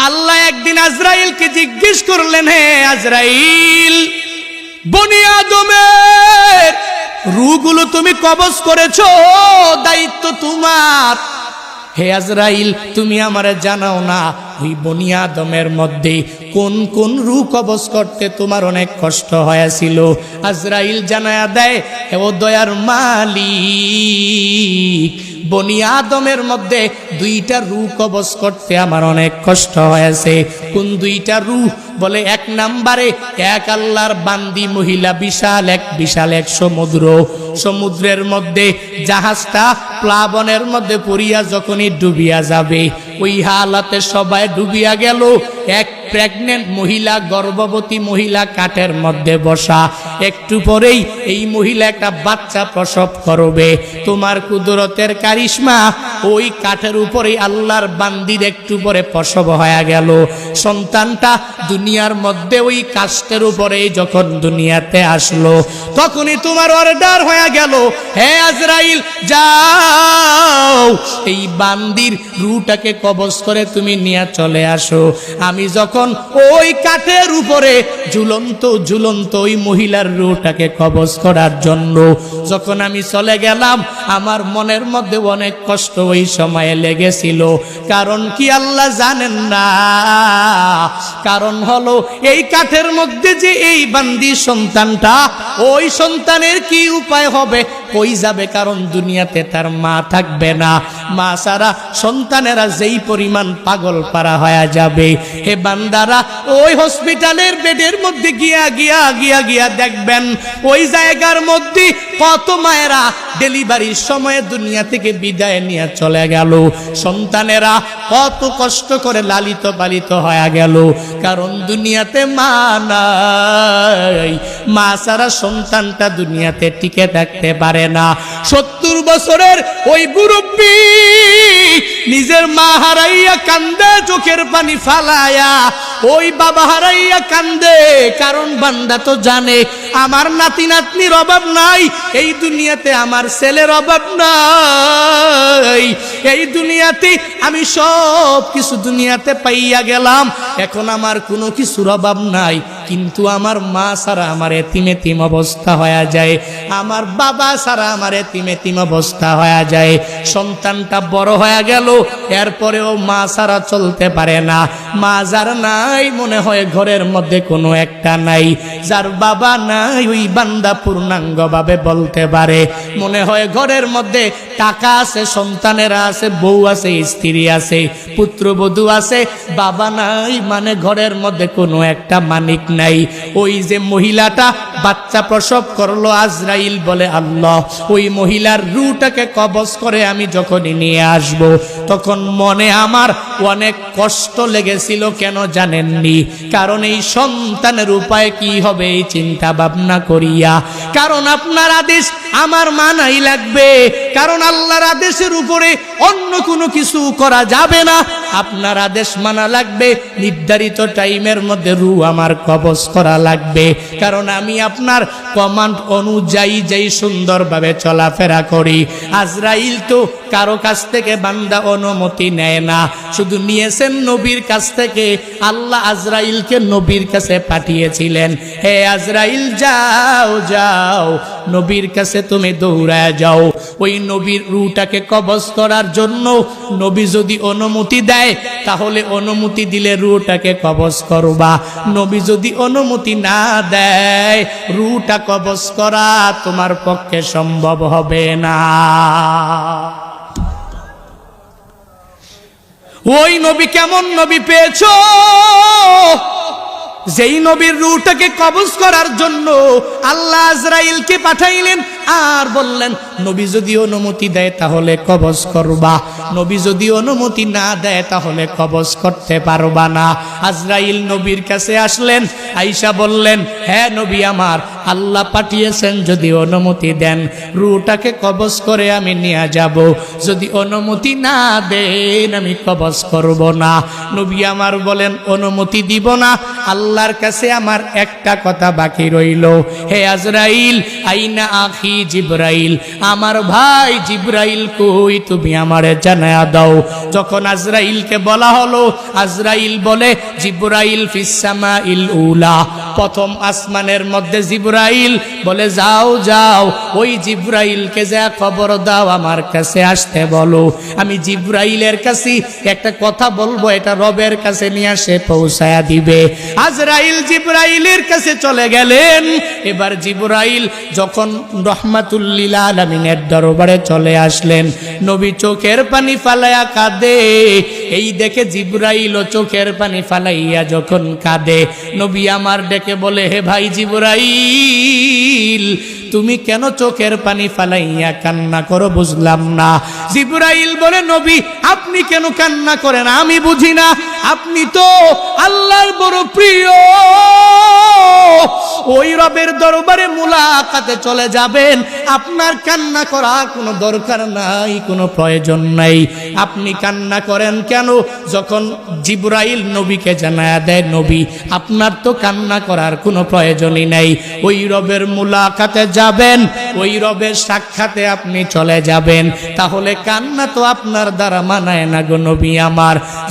আল্লাহ একদিন আজরাইলকে জিজ্ঞেস করলেন, হে আজরাইল, বনি আদমের রূহগুলো তুমি কবজ করেছো, দায়িত্ব তোমার। হে আজরাইল, তুমি আমারে জানাও না ওই বনি আদমের মধ্যে কোন কোন রূহ কবজ করতে তোমার অনেক কষ্ট হয়েছিল। আজরাইল জানায়া দেয়, হে ও দয়ার মালিক, বনি আদমের মধ্যে দুইটা রূহ কবজ করতে আমার অনেক কষ্ট হয়েছে। কোন দুইটা রূহ? বলে এক নম্বরে এক আল্লাহর বান্দি মহিলা, বিশাল এক সমুদ্রের মধ্যে জাহাজটা প্লাবনের মধ্যে পড়িয়া যখনই ডুবিয়া যাবে, ওই হালাতে সবাই ডুবিয়া গেল। এক প্রেগনেন্ট মহিলা, গর্ভবতী মহিলা কাঠের মধ্যে বসা, একটু পরেই এই মহিলা একটা বাচ্চা প্রসব করবে। তোমার কুদরতের কারিশমা, ওই কাঠের উপরে আল্লাহর বান্দির একটু পরে প্রসব হয়ে গেল। সন্তানটা দুনিয়ার মধ্যে ওই কাষ্ঠের উপরে যখন দুনিয়াতে আসলো, তখনই তোমার অর্ডার হয়ে গেল, হে আজরাইল যাও এই বান্দির রূহটাকে কবজ করে তুমি নিয়ে চলে আসো। আমি যখন ওই কাঠের উপরে ঝুলন্ত ওই মহিলার রূহটাকে কবজ করার জন্য যখন আমি চলে গেলাম, আমার মনের মধ্যে অনেক কষ্ট ওই সময়ে লেগেছিল। কারণ কি আল্লাহ জানেন না? কারণ হলো এই কাঠের মধ্যে যে এই বান্দি সন্তানটা, ওই সন্তানের কি উপায় হবে, কই যাবে? কারণ দুনিয়াতে তার মা থাকবে না। মা ছাড়া সন্তানেরা যেই পরিমাণ পাগল পারা হয়ে যাবে, হে বান্দারা ওই হসপিটালের বেডের মধ্যে গিয়া দেখবেন ওই জায়গার মধ্যে কত মায়েরা ডেলিভারির সময় দুনিয়া থেকে বিদায় নিয়ে চলে গেল। সন্তানেরা কত কষ্ট করে লালিত পালিত হয়ে গেল, কারণ দুনিয়াতে মা নাই। মা ছাড়া সন্তানটা দুনিয়াতে টিকে থাকতে পারে না। 70 বছরের ওই মুরব্বী নিজের মা হারাইয়া কান্দে, চোখের পানি ফালায়া ওই বাবা হারাইয়া কান্দে। কারণ বান্দা তো জানে আমার নাতি নাতনির অভাব নাই, এই দুনিয়াতে আমার ছেলের অভাব নাই, এই দুনিয়াতে আমি সব কিছু দুনিয়াতে পাইয়া গেলাম, এখন আমার কোনো কিছুর অভাব নাই। কিন্তু আমার মা ছাড়া আমার এতিম অবস্থা হয়ে যায়, আমার বাবা ছাড়া আমার এতিম অবস্থা হয়ে যায়। সন্তানটা বড় হয়ে গেল, এরপরেও মা ছাড়া চলতে পারে না। মা যার নাই, মনে হয় ঘরের মধ্যে কোনো একটা নাই। যার বাবা নাই, ওই বান্দা পূর্ণাঙ্গ ভাবে বলতে পারে মনে হয় ঘরের মধ্যে টাকা আছে, সন্তানেরা আছে, বউ আছে, স্ত্রী আছে, পুত্রবধূ আছে, বাবা নাই, মানে ঘরের মধ্যে কোনো একটা মানিক নাই। ওই যে মহিলাটা বাচ্চা প্রসব করলো, আজরাইল বলে আল্লাহ ওই মহিলার রূহটাকে কবজ করে আমি যখনই নিয়ে আসব, তখন মনে আমার অনেক কষ্ট লেগেছিল। কেন জানেননি? কারণ এই সন্তানের উপায় কি হবে এই চিন্তা ভাবনা করিয়া। কারণ আপনার আদেশ আমার মানাই লাগবে, কারণ আল্লাহর আদেশের উপরে অন্য কোনো কিছু করা যাবে না। আপনার আদেশ মানা লাগবে, নির্ধারিত টাইমের মধ্যে রূহ আমার কবজ করা লাগবে। কারণ আমি আপনার কমান্ড অনুযায়ী যেই সুন্দরভাবে চলাফেরা করি। আজরাইল তো কারো কাছ থেকে বান্দা অনুমতি নেয় না, শুধু নিয়েছেন নবীর কাছ থেকে। আল্লাহ আজরাইলকে নবীর কাছে পাঠিয়েছিলেন, হে আজরাইল যাও নবীর কাছে তুমি দৌড়ায় যাও। ওই নবীর রূহটাকে কবজ করার জন্য নবী যদি অনুমতি দেয়, তাহলে অনুমতি দিলে রূহটাকে কবজ করবা। নবী যদি অনুমতি না দেয়, রূহটা কবজ করা তোমার পক্ষে সম্ভব হবে না। ওই নবী কেমন নবী পেয়েছো? যেই নবীর রূহটাকে কবজ করার জন্য আল্লাহ আজরাইলকে পাঠাইলেন, আর বললেন নবী যদি অনুমতি দেয় তাহলে কবজ করবা, নবী যদি অনুমতি না দেয় তাহলে কবজ করতে পারবা না। আজরাইল নবীর কাছে আসলেন, আয়েশা বললেন, হ্যাঁ নবী আমার, আল্লাহ পাঠিয়েছেন, যদি অনুমতি দেন রূহটাকে কবজ করে আমি নিয়ে যাব, যদি অনুমতি না দেন আমি কবজ করব না। নবী আমার বলেন, অনুমতি দিব না, আল্লাহর কাছে আমার একটা কথা বাকি রইল, হে আজরাইল আইনা আখি জিবরাইল, আমার ভাই জিবরাইল কই, তুমি আমারে জানায়া দাও। যখন আজরাইলকে বলা হলো, আজরাইল বলে জিবরাইল ফিস সামাইল উলা, প্রথম আসমানের মধ্যে জিবরাইল বলে যাও যাও, ওই জিবরাইলকে যা খবর দাও আমার কাছে আসতে বলো। আমি জিবরাইলের কাছে একটা কথা বলবো, এটা রবের কাছে নিয়ে আসে পৌঁছায়া দিবে। আজরাইল জিবরাইলের কাছে চলে গেলেন। এবার জিবরাইল যখন রহমাতুল লিল আলামিনের দরবারে চলে আসলেন, নবী চোখের পানি ফালাইয়া কাঁদে। এই দেখে জিবরাইল ও চোখের পানি ফালাইয়া যখন কাঁদে, নবী আমার ডেকে বলে, হে ভাই জিবরাইল, তুমি কেন চোখের পানি ফালাইয়া কান্না করো বুঝলাম না। জিবরাইল বলে, নবী আপনি কেন কান্না করেন আমি বুঝি না, আপনি তো আল্লাহর বড় প্রিয়, ওই রবের দরবারে মুলাকাতে চলে যাবেন, আপনার কান্না করার কোনো দরকার নাই, কোনো প্রয়োজন নাই। আপনি কান্না করেন কেন? যখন জিবরাইল নবীকে জানায়া দেয়, নবী আপনার তো কান্না করার কোনো প্রয়োজনই নাই, ওই রবের মুলাকাতে যাবেন, ওই রবের সাক্ষাতে আপনি চলে যাবেন, তাহলে কান্না তো আপনার দ্বারা মানায় না গো নবী আমার।